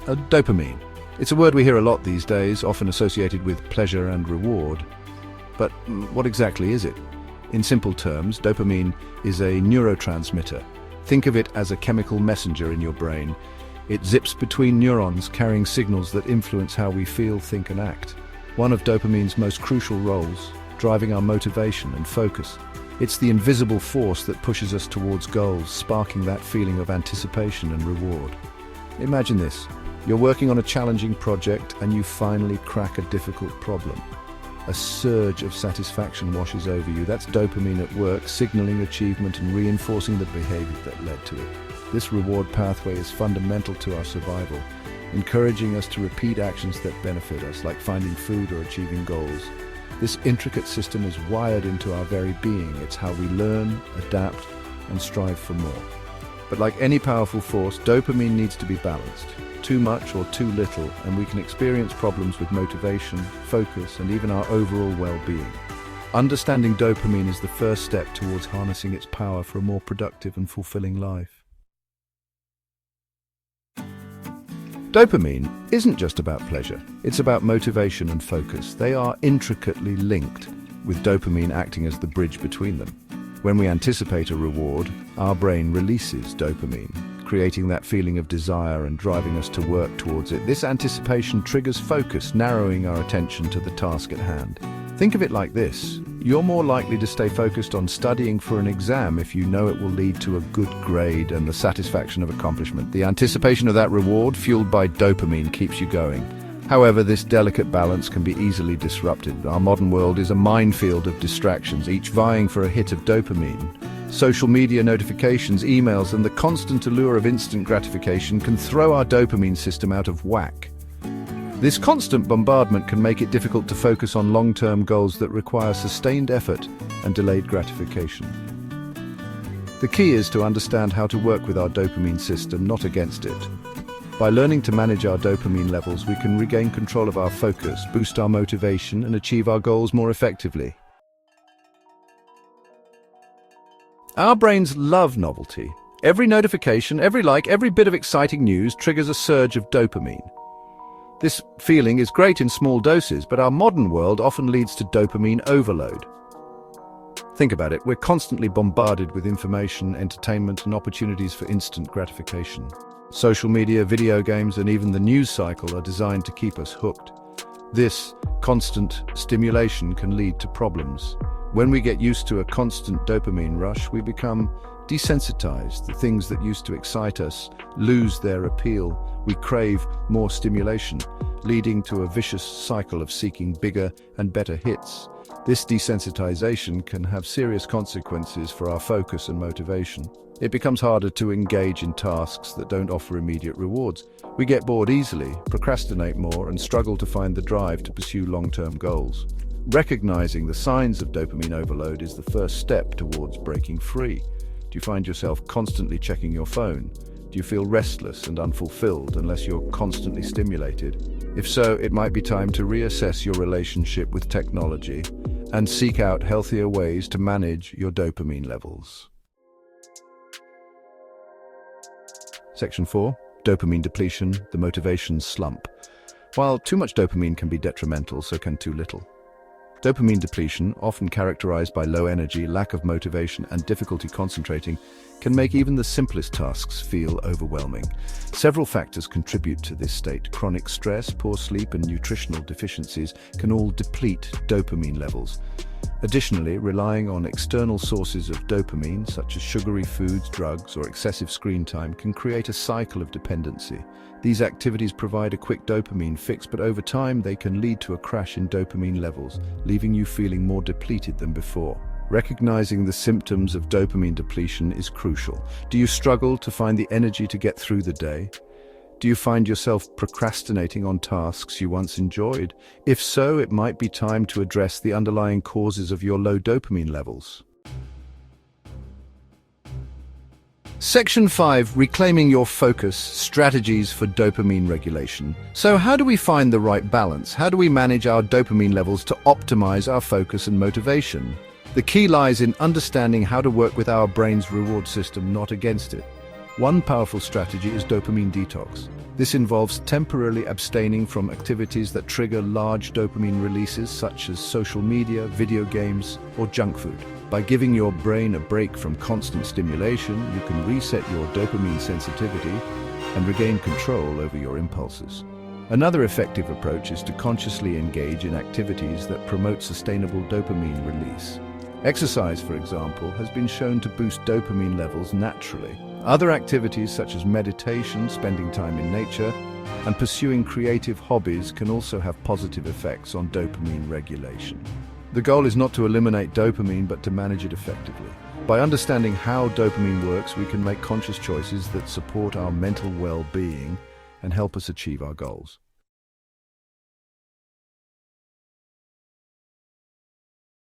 Dopamine. It's a word we hear a lot these days, often associated with pleasure and reward. But what exactly is it? In simple terms, dopamine is a neurotransmitter. Think of it as a chemical messenger in your brain. It zips between neurons, carrying signals that influence how we feel, think, and act. One of dopamine's most crucial roles, driving our motivation and focus. It's the invisible force that pushes us towards goals, sparking that feeling of anticipation and reward. Imagine this. You're working on a challenging project and you finally crack a difficult problem. A surge of satisfaction washes over you. That's dopamine at work, signaling achievement and reinforcing the behavior that led to it. This reward pathway is fundamental to our survival, encouraging us to repeat actions that benefit us, like finding food or achieving goals. This intricate system is wired into our very being. It's how we learn, adapt, and strive for more. But like any powerful force, dopamine needs to be balanced. Too much or too little, and we can experience problems with motivation, focus, and even our overall well-being. Understanding dopamine is the first step towards harnessing its power for a more productive and fulfilling life. Dopamine isn't just about pleasure, it's about motivation and focus. They are intricately linked, with dopamine acting as the bridge between them. When we anticipate a reward, our brain releases dopamine, creating that feeling of desire and driving us to work towards it. This anticipation triggers focus, narrowing our attention to the task at hand. Think of it like this. You're more likely to stay focused on studying for an exam if you know it will lead to a good grade and the satisfaction of accomplishment. The anticipation of that reward, fueled by dopamine, keeps you going. However, this delicate balance can be easily disrupted. Our modern world is a minefield of distractions, each vying for a hit of dopamine. Social media notifications, emails, and the constant allure of instant gratification can throw our dopamine system out of whack. This constant bombardment can make it difficult to focus on long-term goals that require sustained effort and delayed gratification. The key is to understand how to work with our dopamine system, not against it. By learning to manage our dopamine levels, we can regain control of our focus, boost our motivation, and achieve our goals more effectively. Our brains love novelty. Every notification, every like, every bit of exciting news triggers a surge of dopamine. This feeling is great in small doses, but our modern world often leads to dopamine overload. Think about it, we're constantly bombarded with information, entertainment, and opportunities for instant gratification. Social media, video games, and even the news cycle are designed to keep us hooked. This constant stimulation can lead to problems. When we get used to a constant dopamine rush, we become desensitized. The things that used to excite us lose their appeal. We crave more stimulation, leading to a vicious cycle of seeking bigger and better hits. This desensitization can have serious consequences for our focus and motivation. It becomes harder to engage in tasks that don't offer immediate rewards. We get bored easily, procrastinate more, and struggle to find the drive to pursue long-term goals. Recognizing the signs of dopamine overload is the first step towards breaking free. Do you find yourself constantly checking your phone? Do you feel restless and unfulfilled unless you're constantly stimulated? If so, it might be time to reassess your relationship with technology and seek out healthier ways to manage your dopamine levels. Section 4. Dopamine depletion, the motivation slump. While too much dopamine can be detrimental, so can too little. Dopamine depletion, often characterized by low energy, lack of motivation, and difficulty concentrating, can make even the simplest tasks feel overwhelming. Several factors contribute to this state. Chronic stress, poor sleep, and nutritional deficiencies can all deplete dopamine levels. Additionally, relying on external sources of dopamine, such as sugary foods, drugs, or excessive screen time, can create a cycle of dependency. These activities provide a quick dopamine fix, but over time they can lead to a crash in dopamine levels, leaving you feeling more depleted than before. Recognizing the symptoms of dopamine depletion is crucial. Do you struggle to find the energy to get through the day? Do you find yourself procrastinating on tasks you once enjoyed? If so, it might be time to address the underlying causes of your low dopamine levels. Section 5. Reclaiming your focus, strategies for dopamine regulation. So how do we find the right balance? How do we manage our dopamine levels to optimize our focus and motivation? The key lies in understanding how to work with our brain's reward system, not against it. One powerful strategy is dopamine detox. This involves temporarily abstaining from activities that trigger large dopamine releases, such as social media, video games, or junk food. By giving your brain a break from constant stimulation, you can reset your dopamine sensitivity and regain control over your impulses. Another effective approach is to consciously engage in activities that promote sustainable dopamine release. Exercise, for example, has been shown to boost dopamine levels naturally. Other activities such as meditation, spending time in nature, and pursuing creative hobbies can also have positive effects on dopamine regulation. The goal is not to eliminate dopamine, but to manage it effectively. By understanding how dopamine works, we can make conscious choices that support our mental well-being and help us achieve our goals.